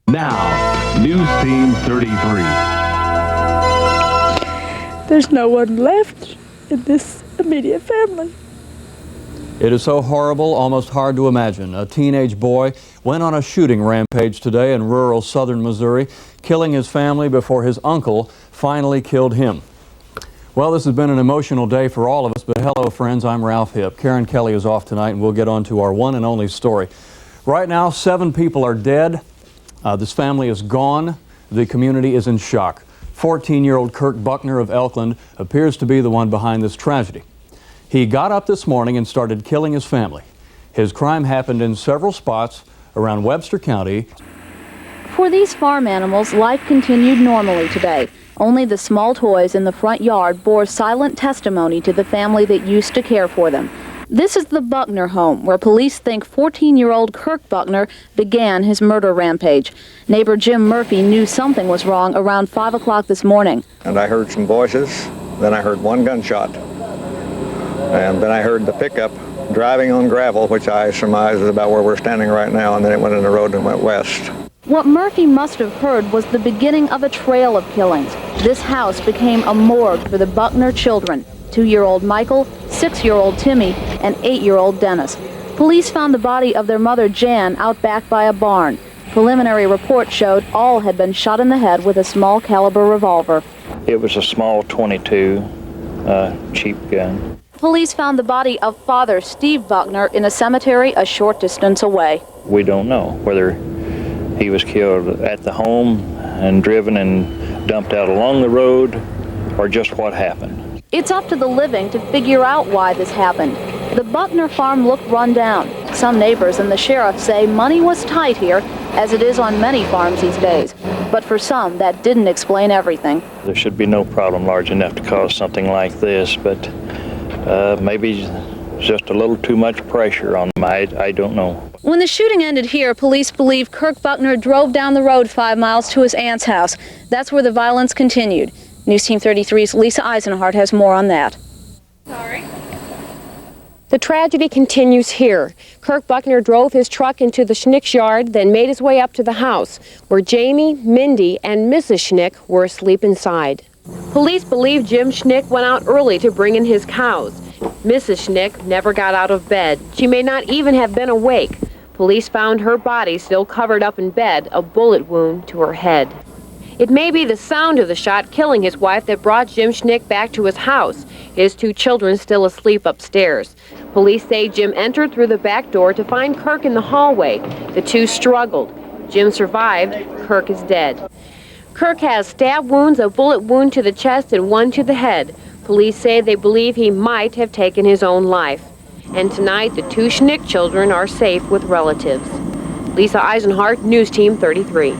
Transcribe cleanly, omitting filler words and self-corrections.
Now, News Team 33. There's no one left in this immediate family. It is so horrible, almost hard to imagine. A teenage boy went on a shooting rampage today in rural southern Missouri, killing his family before his uncle finally killed him. Well, this has been an emotional day for all of us, but hello friends, I'm Ralph Hipp. Karen Kelly is off tonight and we'll get on to our one and only story. Right now, 7 people are dead. This family is gone. The community is in shock. 14-year-old Kirk Buckner of Elkland appears to be the one behind this tragedy. He got up this morning and started killing his family. His crime happened in several spots around Webster County. For these farm animals, life continued normally today. Only the small toys in the front yard bore silent testimony to the family that used to care for them. This is the Buckner home, where police think 14-year-old Kirk Buckner began his murder rampage. Neighbor Jim Murphy knew something was wrong around 5 o'clock this morning. And I heard some voices, then I heard one gunshot, and then I heard the pickup driving on gravel, which I surmise is about where we're standing right now, and then it went in the road and went west. What Murphy must have heard was the beginning of a trail of killings. This house became a morgue for the Buckner children. 2-year-old Michael, 6-year-old Timmy, and 8-year-old Dennis. Police found the body of their mother Jan out back by a barn. Preliminary report showed all had been shot in the head with a small caliber revolver. It was a small .22 cheap gun. Police found the body of father Steve Buckner in a cemetery a short distance away. We don't know whether he was killed at the home and driven and dumped out along the road or just what happened. It's up to the living to figure out why this happened. The Buckner farm looked run down. Some neighbors and the sheriff say money was tight here, as it is on many farms these days. But for some, that didn't explain everything. There should be no problem large enough to cause something like this, but maybe just a little too much pressure on them. I don't know. When the shooting ended here, police believe Kirk Buckner drove down the road 5 miles to his aunt's house. That's where the violence continued. News Team 33's Lisa Eisenhart has more on that. Sorry. The tragedy continues here. Kirk Buckner drove his truck into the Schnick's yard, then made his way up to the house, where Jamie, Mindy, and Mrs. Schnick were asleep inside. Police believe Jim Schnick went out early to bring in his cows. Mrs. Schnick never got out of bed. She may not even have been awake. Police found her body still covered up in bed, a bullet wound to her head. It may be the sound of the shot killing his wife that brought Jim Schnick back to his house, his 2 children still asleep upstairs. Police say Jim entered through the back door to find Kirk in the hallway. The 2 struggled. Jim survived. Kirk is dead. Kirk has stab wounds, a bullet wound to the chest, and one to the head. Police say they believe he might have taken his own life. And tonight, the 2 Schnick children are safe with relatives. Lisa Eisenhart, News Team 33.